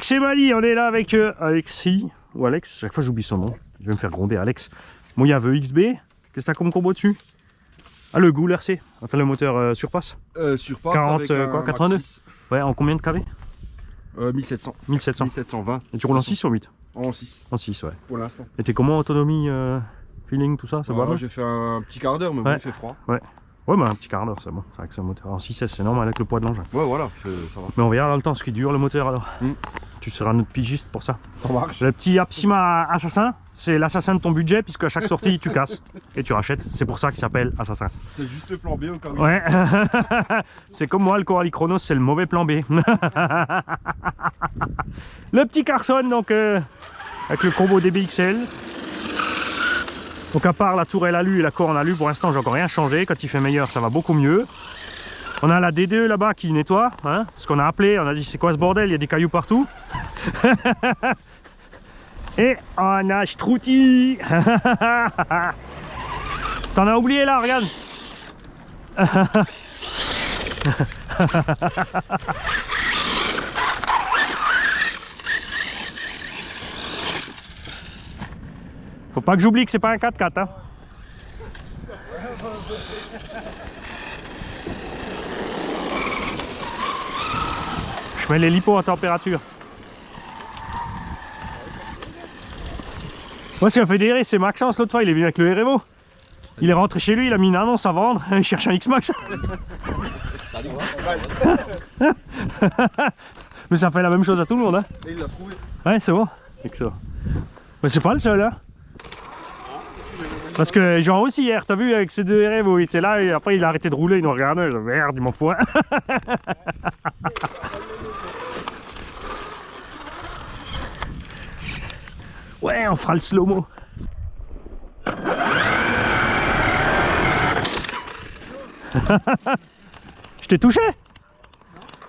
Alex et Mali, on est là avec Alexis, ou Alex, chaque fois j'oublie son nom, je vais me faire gronder, Alex. Mojave XB, qu'est-ce que t'as comme combo dessus? Ah, le Goul RC, enfin le moteur surpasse. Surpasse 40, avec quoi, 82? Ouais, en combien de kW? 1700. 1700. 1720. Et tu roules en 6 ou 8? En 6. En 6, ouais. Pour l'instant. Et t'es comment, autonomie, feeling, tout ça? J'ai fait un petit quart d'heure, mais bon, il fait froid. Ouais. Ouais, mais un petit quart d'heure, c'est bon. C'est vrai que c'est un moteur en 6S, c'est normal avec le poids de l'engin. Ouais, voilà, ça va. Mais on verra dans le temps ce qui dure le moteur alors. Tu seras notre pigiste pour ça. Ça marche. Le petit Apsima Assassin, c'est l'assassin de ton budget puisque à chaque sortie tu casses et tu rachètes. C'est pour ça qu'il s'appelle Assassin. C'est juste le plan B au cas où. Ouais. C'est comme moi, le Coralie Chronos, c'est le mauvais plan B. Le petit Carson, donc avec le combo DBXL. Donc à part la tourelle alu et la corne alu, pour l'instant j'ai encore rien changé. Quand il fait meilleur, ça va beaucoup mieux. On a la D2 là-bas qui nettoie, hein, ce qu'on a appelé, on a dit c'est quoi ce bordel, il y a des cailloux partout. Et on a Strouti. T'en as oublié là, regarde. Faut pas que j'oublie que c'est pas un 4x4 hein. Je mets les lipos à température. Moi ce qui m'a fait délirer c'est Maxence l'autre fois, il est venu avec le REVO. Il est rentré chez lui, il a mis une annonce à vendre, il cherche un X-Max. Mais ça fait la même chose à tout le monde hein. Et il l'a trouvé. Ouais c'est bon. Excellent. Mais c'est pas le seul hein. Parce que genre aussi hier, t'as vu avec ces deux REVO, il était là et après il a arrêté de rouler, il nous regardait, il a dit merde, il m'en faut un. Ouais, on fera le slow-mo. Je t'ai touché?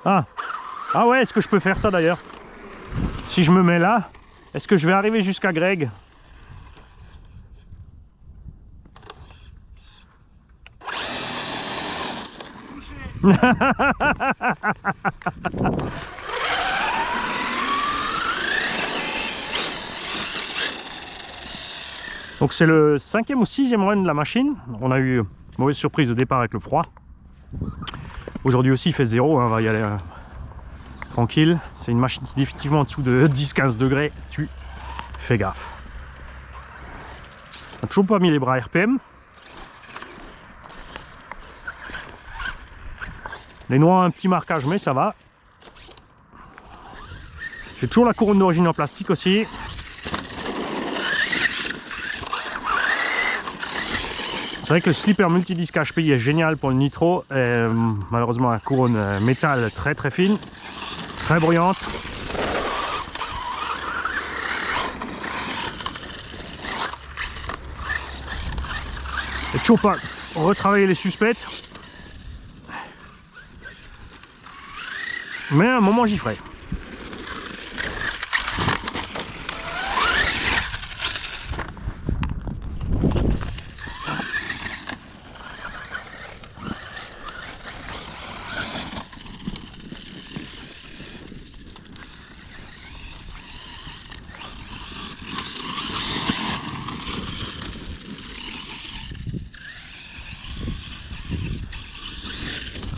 Ah. Ah ouais, est-ce que je peux faire ça d'ailleurs? Si je me mets là, est-ce que je vais arriver jusqu'à Greg? Donc c'est le 5e ou 6e run de la machine. On a eu mauvaise surprise au départ avec le froid. Aujourd'hui aussi il fait 0, hein, on va y aller tranquille. C'est une machine qui est définitivement en dessous de 10-15 degrés. Tu fais gaffe. On n'a toujours pas mis les bras RPM. Les noix, un petit marquage, mais ça va. J'ai toujours la couronne d'origine en plastique aussi. C'est vrai que le slipper multidisque HPI est génial pour le nitro. Et, malheureusement, la couronne métal très très fine, très bruyante. Et toujours pas retravailler les suspects. Mais à un moment j'y ferai.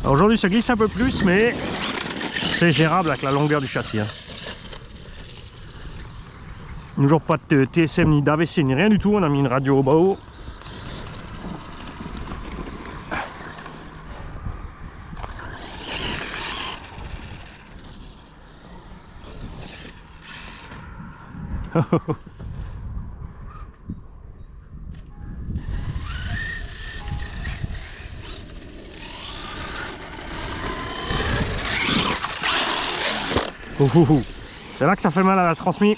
Aujourd'hui ça glisse un peu plus mais c'est gérable avec la longueur du châssis. Hein. Toujours pas de TSM ni d'AVC ni rien du tout, on a mis une radio au bas. C'est là que ça fait mal à la transmise.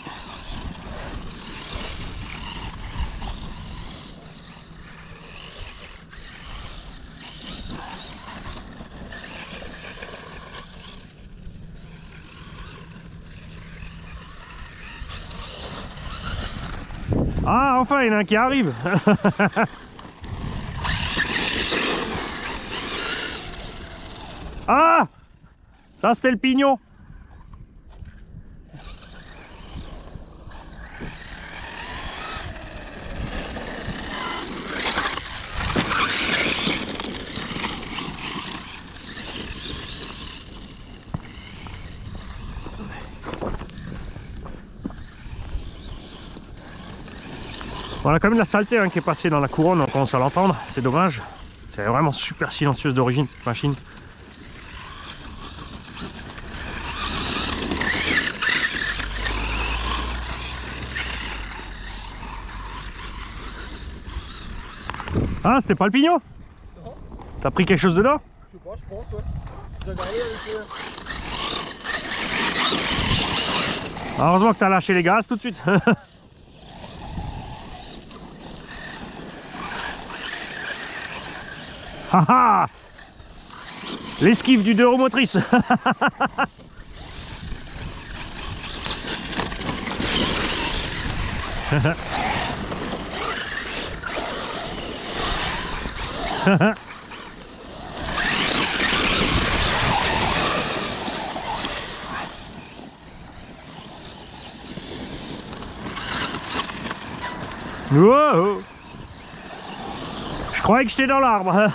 Ah, enfin, il y en a un qui arrive. Ah, ça c'était le pignon. On a quand même de la saleté hein, qui est passée dans la couronne, on commence à l'entendre, c'est dommage. C'est vraiment super silencieuse d'origine cette machine. Ah, c'était pas le pignon? Non. T'as pris quelque chose dedans? Je sais pas, je pense, ouais. J'ai regardé avec Heureusement que t'as lâché les gaz tout de suite. Haha, l'esquive du 2 roues motrices. Wow. Je croyais que j'étais dans l'arbre.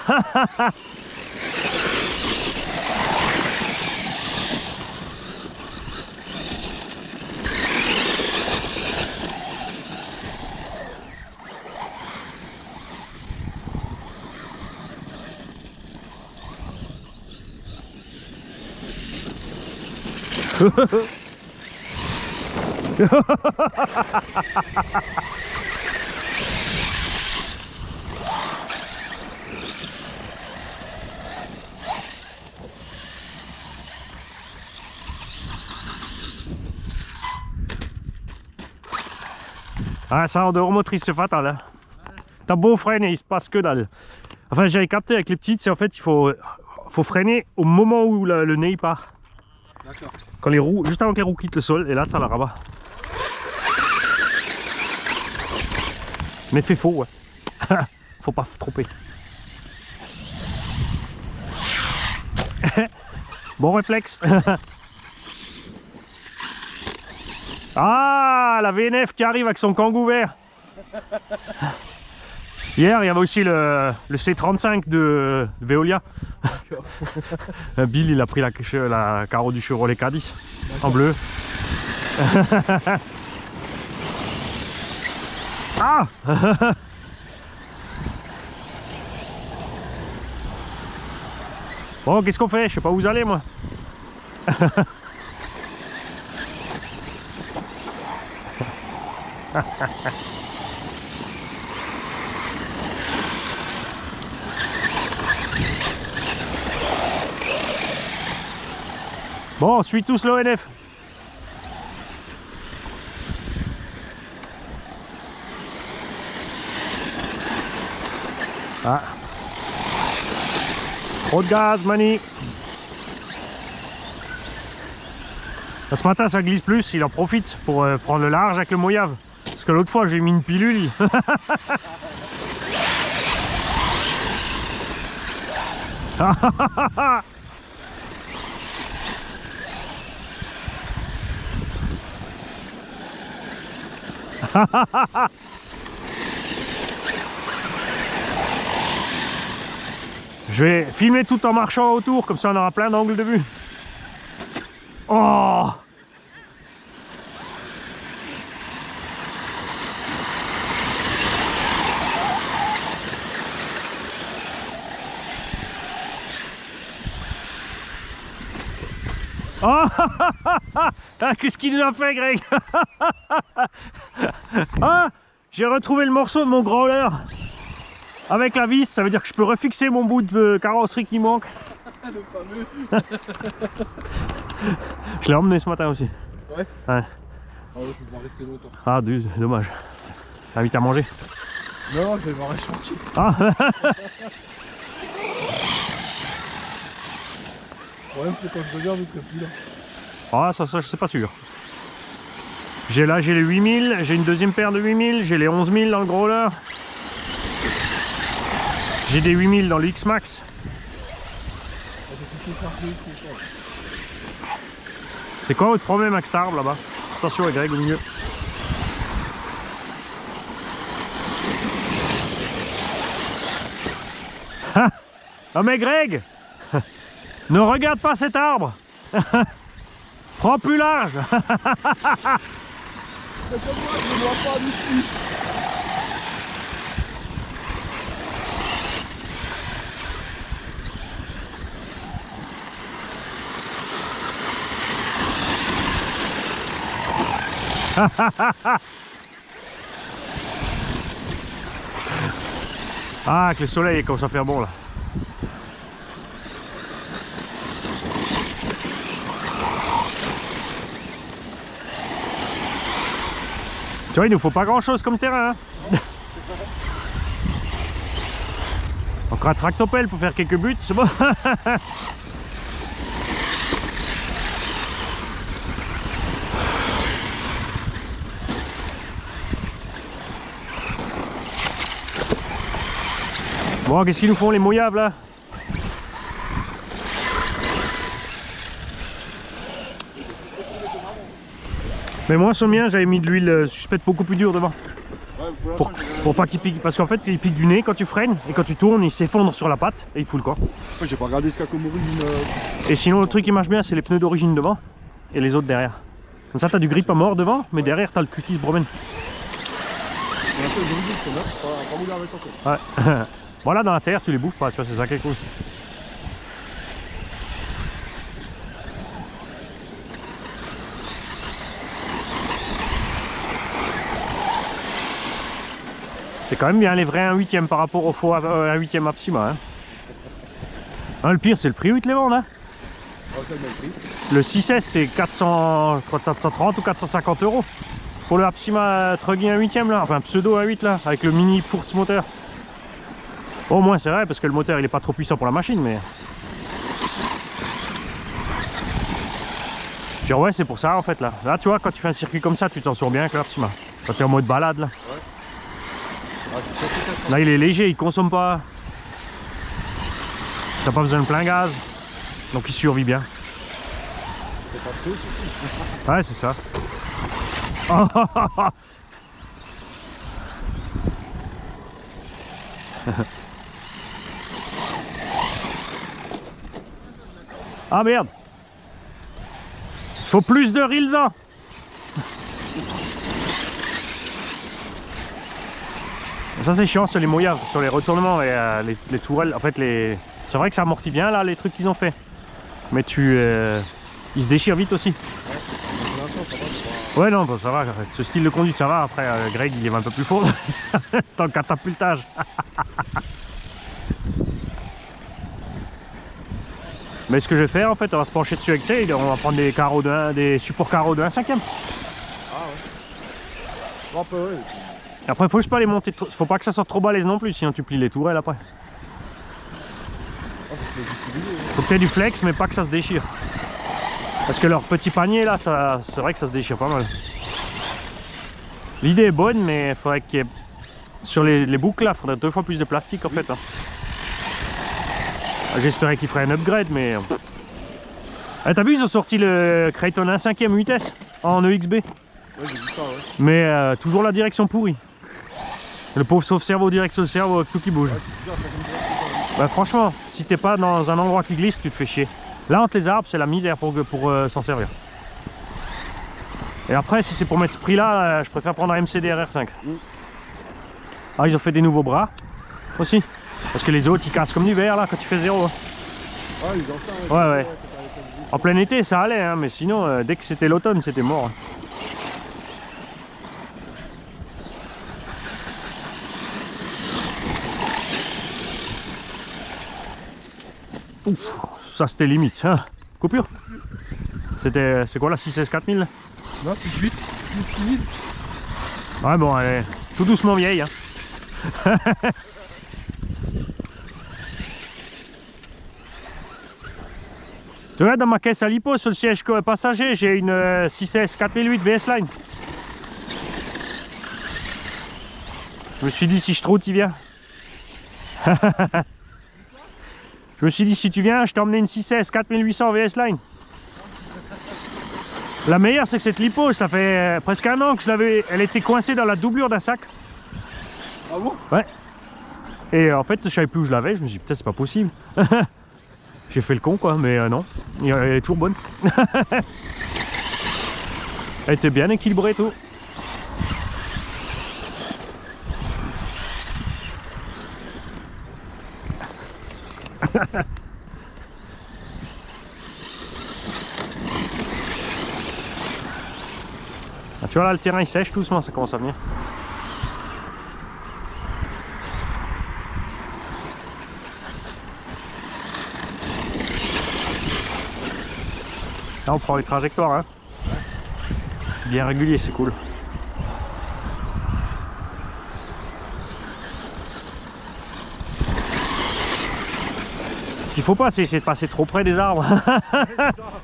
Ah, ça en 2 roues motrices c'est fatal hein. T'as beau freiner, il se passe que dalle. Enfin j'avais capté avec les petites, c'est en fait il faut freiner au moment où le nez il part. D'accord. Quand les roues, juste avant que les roues quittent le sol, et là ça la rabat. Mais fait faux ouais. Faut pas tromper. Bon réflexe. Ah, la VNF qui arrive avec son Kangoo vert. Hier, il y avait aussi le C35 de Veolia. Bill, il a pris la carreau du Chevrolet K10 en bleu. Ah. Bon, qu'est-ce qu'on fait? Je sais pas où vous allez, moi. Bon, on suit tous l'ONF. Ah. Trop de gaz, Mani. Ce matin, ça glisse plus, il en profite pour prendre le large avec le Mojave. Parce que l'autre fois, j'ai mis une pilule. Je vais filmer tout en marchant autour, comme ça on aura plein d'angles de vue. Oh! Oh! Qu'est-ce qu'il nous a fait, Greg? Ah! J'ai retrouvé le morceau de mon growler avec la vis, ça veut dire que je peux refixer mon bout de carrosserie qui manque. Le fameux. Je l'ai emmené ce matin aussi. Ouais? Ouais. Ah ouais, je vais pas rester longtemps. Ah, dommage. T'as vite à manger? Non, je vais voir un chantier. Ah. Le problème, c'est quand je regarde, il ne plus là. Ah, ça je sais pas sûr. J'ai les 8000, j'ai une deuxième paire de 8000, j'ai les 11000 dans le growler. J'ai des 8000 dans le X-Max. C'est quoi votre problème avec cet arbre là-bas? Attention à Greg au milieu. Ah mais Greg, ne regarde pas cet arbre. Prends plus large. C'est comme moi, je ne vois pas d'ici. Ah, avec le soleil, il commence à faire bon là. Tu vois, il nous faut pas grand chose comme terrain. Hein. Encore un tractopelle pour faire quelques buts, c'est bon. Bon, qu'est-ce qu'ils nous font les mouillables là? Mais moi sur le mien j'avais mis de l'huile suspecte beaucoup plus dure devant. Ouais, Pour pas qu'il pique, parce qu'en fait il pique du nez quand tu freines et quand tu tournes il s'effondre sur la patte et il fout le corps. Ouais, j'ai pas regardé ce qu'a comme origine. Et sinon le truc qui marche bien c'est les pneus d'origine devant et les autres derrière. Comme ça t'as du grip à mort devant mais derrière t'as le cul qui se promène. On a fait d'origine, c'est neuf, pas moulé avec encore. Ouais. Voilà, dans la terre tu les bouffes pas, tu vois, c'est ça qui est cool. C'est quand même bien les vrais 1/8 par rapport au faux 1/8 Apsima. Hein. Hein, le pire c'est le prix où ils te les vendent. Hein. Oh, c'est le même prix. Le 6S c'est 430 ou 450 euros. Pour le Apsima Truggy 1/8 là, enfin pseudo 1/8 là, avec le mini Furz moteur. Au moins c'est vrai parce que le moteur il est pas trop puissant pour la machine mais... Genre ouais c'est pour ça en fait là. Là tu vois quand tu fais un circuit comme ça tu t'en sors bien avec l'Apsima. Quand tu es en mode balade là. Ouais. Là il est léger, il consomme pas. T'as pas besoin de plein gaz. Donc il survit bien. C'est pas trop. Ouais c'est ça. Ah merde. Faut plus de Rilza. Ça c'est chiant sur les mouillages, sur les retournements et les tourelles. En fait c'est vrai que ça amortit bien là les trucs qu'ils ont fait. Mais ils se déchirent vite aussi. Ouais non bah, ça va, ce style de conduite ça va, après Greg il est un peu plus fort dans le catapultage. Mais ce que je vais faire en fait, on va se pencher dessus avec ça, on va prendre des carreaux des supports carreaux de 1/5. Ah ouais. Bon, après, ouais. Après faut juste pas les monter, faut pas que ça sorte trop balèze non plus, sinon tu plies les tourelles après. Faut que tu aies du flex mais pas que ça se déchire. Parce que leur petit panier là, c'est vrai que ça se déchire pas mal. L'idée est bonne mais il faudrait qu'il y ait... Sur les boucles là, il faudrait 2 fois plus de plastique en fait. Hein. J'espérais qu'ils feraient un upgrade mais... Ah, t'as vu ils ont sorti le Kraton 1/5 8S en EXB. Ouais j'ai vu ça ouais. Mais toujours la direction pourrie. Le pauvre sauve-cerveau, direction de cerveau avec tout qui bouge. Ouais, c'est bizarre, ça comme ça. Bah franchement, si t'es pas dans un endroit qui glisse, tu te fais chier. Là entre les arbres, c'est la misère pour s'en servir. Et après, si c'est pour mettre ce prix là, je préfère prendre un MCD RR5. Ah, ils ont fait des nouveaux bras aussi. Parce que les autres, ils cassent comme du verre là quand tu fais zéro. Hein. Ah ils ont ça ouais. Ouais. En plein été, ça allait, hein, mais sinon, dès que c'était l'automne, c'était mort. Hein. Ouf, ça c'était limite. Hein. Coupure. C'est quoi la 6S 4000? Non 6-8, 6-6. Ouais bon, elle est tout doucement vieille. Hein. Tu vois, dans ma caisse à lipo, sur le siège passager, j'ai une 6S 4008 VS Line. Je me suis dit, si je troute, il vient. Je me suis dit, si tu viens, je t'ai emmené une 6S 4800 VS Line. La meilleure, c'est que cette lipo, ça fait presque un an que je l'avais. Elle était coincée dans la doublure d'un sac. Ah bon? Ouais. Et en fait, je savais plus où je l'avais. Je me suis dit, putain, c'est pas possible. J'ai fait le con, quoi, mais non. Elle est toujours bonne. Elle était bien équilibrée, tout. Tu vois là, le terrain il sèche tout doucement, ça commence à venir. Là on prend les trajectoires, hein. Bien régulier, c'est cool. Ce qu'il faut pas, c'est essayer de passer trop près des arbres.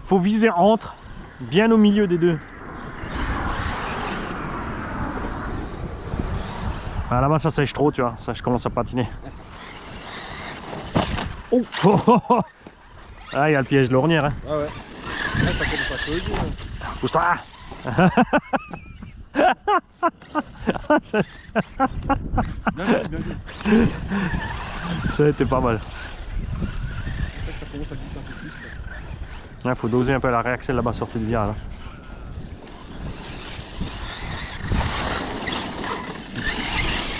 Faut viser entre, bien au milieu des deux. Ah, là-bas ça sèche trop, tu vois, ça je commence à patiner. Oh, oh, oh, oh. Ah, il y a le piège de l'ornière. Hein. Ah ouais. Là, ça commence à creuser. Pousse-toi. Bien vu, bien vu. Ça a été pas mal. Ça commence à glisser un peu plus. Il faut doser un peu la réaction là-bas, sortie du virage.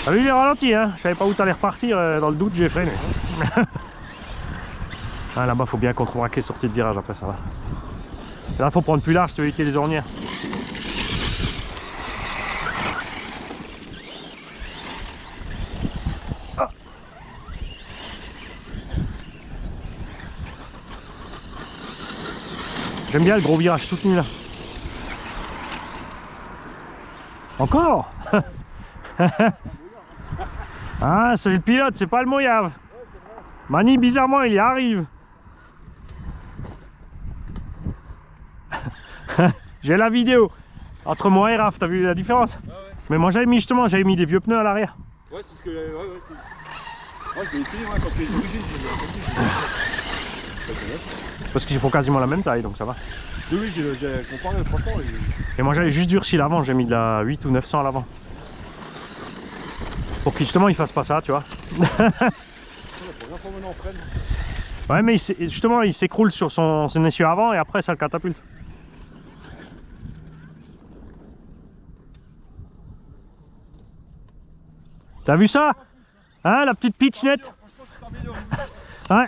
T'as vu les ralentis, hein? Je savais pas où t'allais repartir, dans le doute j'ai freiné. Ah, là-bas faut bien contre-braquer sortie de virage, après ça va. Et là faut prendre plus large si tu veux éviter les ornières. Ah. J'aime bien le gros virage soutenu là. Encore. Ah, c'est le pilote, c'est pas le Mojave. Mani, bizarrement, il y arrive. J'ai la vidéo entre moi et Raph, t'as vu la différence? Ah ouais. Mais moi j'avais mis justement, j'avais mis des vieux pneus à l'arrière. Ouais, c'est ce que. Ouais. Moi je l'ai essayé, ouais, quand tu es d'origine, Parce qu'ils font quasiment la même taille, donc ça va. Oui, j'ai comparé, franchement. Et moi j'avais juste durci l'avant, j'ai mis de la 8 ou 900 à l'avant. Pour qu'il justement il fasse pas ça, tu vois. Ouais, mais justement il s'écroule sur son essieu avant et après ça le catapulte. T'as vu ça? Hein, la petite pitch net? Ouais.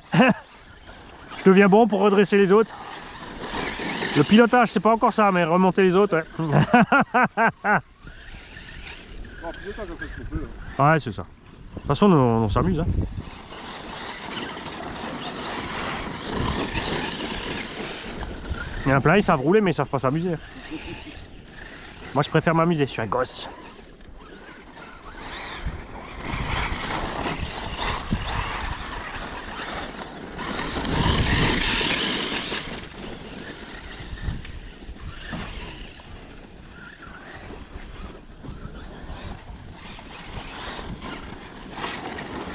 Je deviens bon pour redresser les autres. Le pilotage c'est pas encore ça, mais remonter les autres, ouais. Ouais, c'est ça. De toute façon, on s'amuse. Hein. Il y en a plein, ils savent rouler, mais ils savent pas s'amuser. Moi, je préfère m'amuser, je suis un gosse.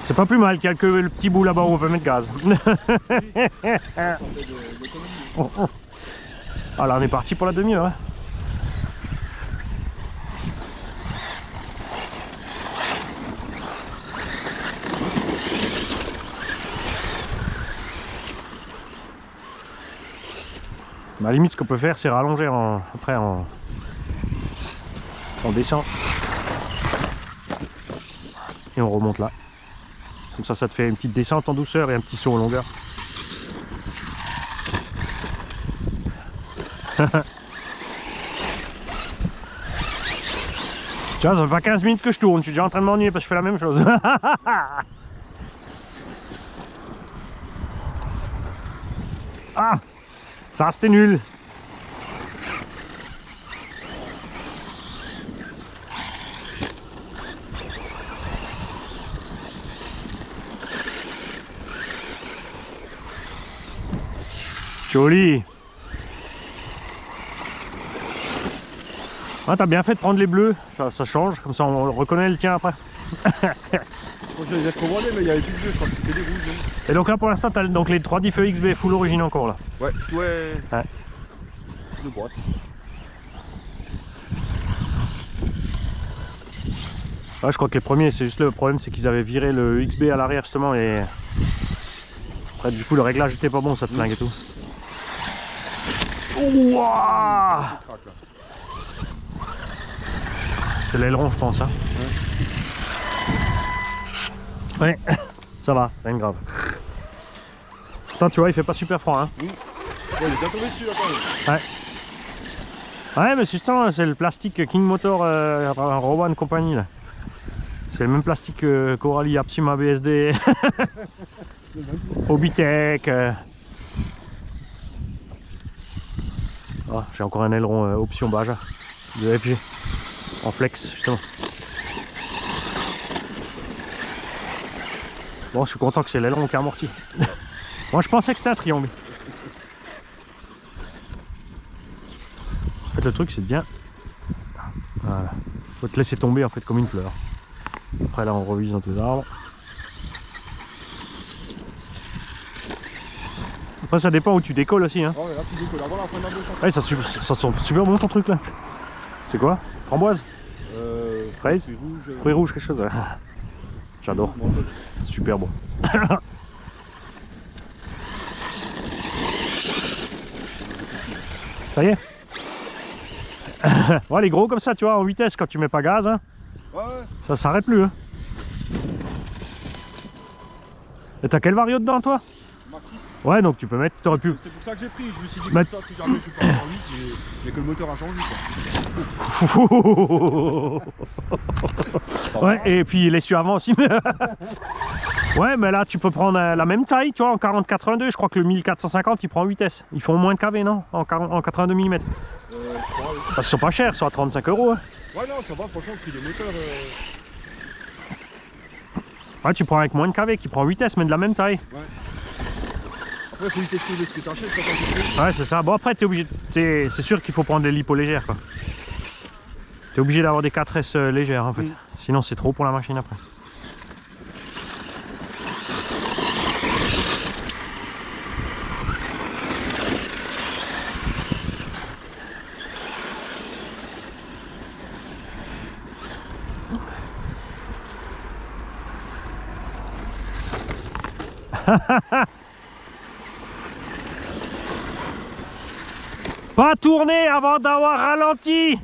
C'est pas plus mal, quelques le petit bout là-bas où on peut mettre gaz. Oh, oh. Ah là on est parti pour la demi-heure. Hein. Bah, à la limite ce qu'on peut faire c'est rallonger après on descend et on remonte là. Comme ça, ça te fait une petite descente en douceur et un petit saut en longueur. Tu vois, ça fait pas 15 minutes que je tourne, je suis déjà en train de m'ennuyer parce que je fais la même chose. Ah, ça c'était nul. Joli. Ah, t'as bien fait de prendre les bleus, ça change, comme ça on reconnaît le tien après. Je les ai commandés, mais il n'y avait plus de bleus, je crois que c'était des rouges. Et donc là pour l'instant, t'as donc les 3 diffs XB full origine encore là. Ouais, tout est ouais. De droite. Ouais, je crois que les premiers, c'est juste le problème, c'est qu'ils avaient viré le XB à l'arrière justement et après du coup le réglage était pas bon, ça te flingue et tout. Ouah, c'est l'aileron je pense hein. Ouais, ça va, rien de grave. Pourtant tu vois il fait pas super froid hein. Ouais, il est bien tombé dessus là quand même. Ouais. Ouais, mais c'est le plastique King Motor Rowan Company là. C'est le même plastique que Coralie Apsima BSD, Obitech. Oh, j'ai encore un aileron option Baja de FG en flex justement. Bon, je suis content que c'est l'aileron qui a amorti. Moi je pensais que c'était un triangle. En fait, le truc c'est bien. Voilà. Faut te laisser tomber en fait comme une fleur. Après là on revise dans tes arbres. Après ça dépend où tu décolles aussi hein. Oh, là tu décolles avant la fin de la bouche. Ouais, ça sent super bon ton truc là. C'est quoi? Framboise? Fraise? Fruits rouges, quelque chose. J'adore. Super bon. Ça y est. Ouais, les gros comme ça, tu vois, en vitesse quand tu mets pas gaz, hein, ouais. Ça s'arrête plus. Hein. Et t'as quel vario dedans toi? Max 6. Ouais, donc tu peux mettre, t'aurais pu. C'est pour ça que j'ai pris, je me suis dit comme ça, si jamais je suis pas en 8, j'ai que le moteur à changer quoi. Ouais, et puis l'essuie avant aussi. Ouais, mais là tu peux prendre la même taille, tu vois, en 40-82, je crois que le 1450 il prend 8S. Ils font moins de kV, non? En 82 mm. Parce qu'ils sont pas chers, ils sont à 35 €. Hein. Ouais, non, ça va, franchement, le prix des moteurs. Ouais, tu prends avec moins de kV qui prend 8S, mais de la même taille. Ouais. Après, faut y tester ce que t'achètes. Ouais, c'est ça. Bon, après, t'es obligé. C'est sûr qu'il faut prendre des lipos légères, quoi. T'es obligé d'avoir des 4S légères, en fait. Sinon, c'est trop pour la machine après. Pas tourner avant d'avoir ralenti.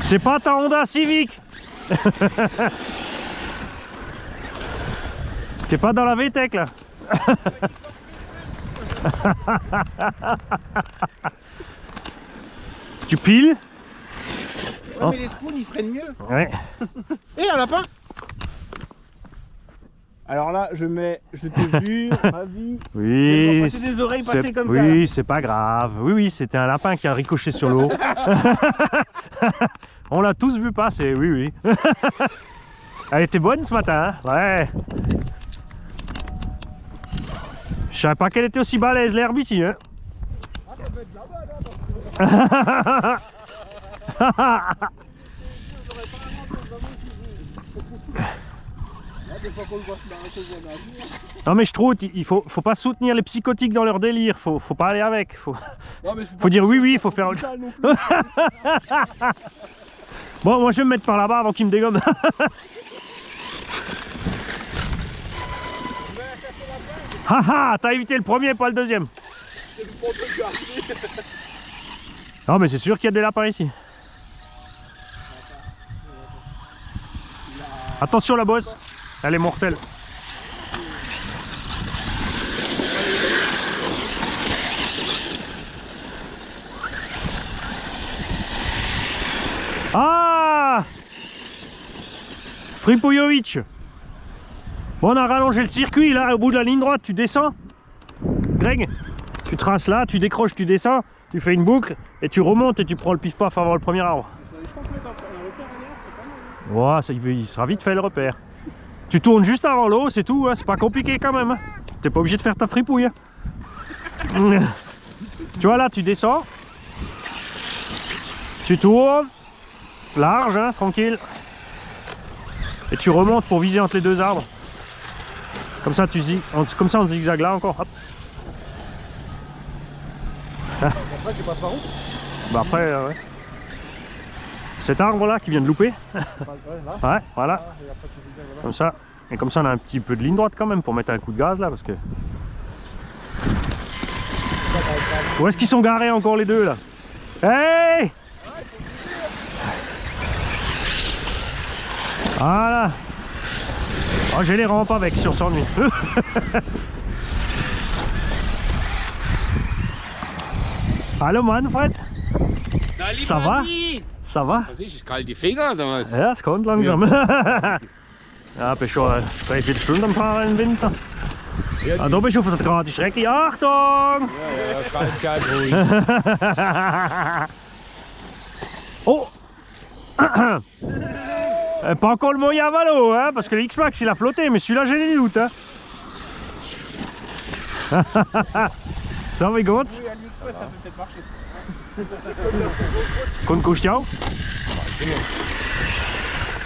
C'est pas ta Honda Civic. T'es pas dans la VTEC là. Tu piles. Ouais, mais les spoons ils freinent mieux. Ouais. Et un lapin. Alors là, je te jure, ma vie. Oui. Passer des oreilles passées comme ça. Oui, c'est pas grave. Oui, c'était un lapin qui a ricoché sur l'eau. On l'a tous vu passer, oui. Elle était bonne ce matin, hein. Ouais. Je savais pas qu'elle était aussi balèze l'herbe ici, hein. Ah, ça peut être là-bas, là. Non mais je trouve il faut pas soutenir les psychotiques dans leur délire, faut pas aller avec, faut dire oui, faut faire autre chose. Bon, moi je vais me mettre par là-bas avant qu'ils me dégomment. Haha, t'as évité le premier, pas le deuxième. Non mais c'est sûr qu'il y a des lapins ici. Attention la bosse, elle est mortelle. Ah, Fripojovic. Bon, on a rallongé le circuit là, au bout de la ligne droite, tu descends. Greg, tu traces là, tu décroches, tu descends, tu fais une boucle et tu remontes et tu prends le pif-paf avant le premier arbre. Ouais, ça, il sera vite fait le repère. Tu tournes juste avant l'eau, c'est tout, hein, c'est pas compliqué quand même. Hein. T'es pas obligé de faire ta fripouille. Hein. Tu vois là, tu descends. Tu tournes. Large, hein, tranquille. Et tu remontes pour viser entre les deux arbres. Comme ça, comme ça on zigzag là encore. Hop. Après, tu passes par où? Bah après, ouais. Cet arbre là qui vient de louper. Ouais, voilà. Comme ça. Et comme ça on a un petit peu de ligne droite quand même pour mettre un coup de gaz là parce que. Où est-ce qu'ils sont garés encore les deux là? Hey! Voilà. Oh, j'ai les rampes avec sur son nuit. Hallo Manfred, Salut, ça va? Manni. Ça va? Was ist, kalt die Finger oder was? Ja, es kommt langsam. Ja, bist schon 3-4 Stunden am Fahren im Winter. Ah, da bist du auf der gerade Strecke. Achtung! Ja, scheiß kalt ruhig. Oh! Pas encore le moyen à valo, hein, parce que le X-Max il a flotté, mais celui-là j'ai des doutes. Hein. So, wie geht's? Oui, AliExpress, ça peut peut-être marcher. Kommt kostet ja auch?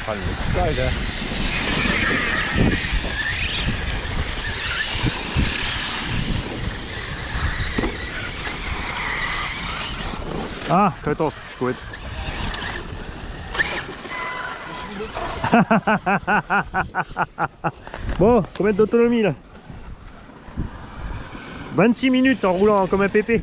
Kalt, ja. Ah, geht auf, ist gut. Bon, combien d'autonomie là? 26 minutes en roulant comme un pépé.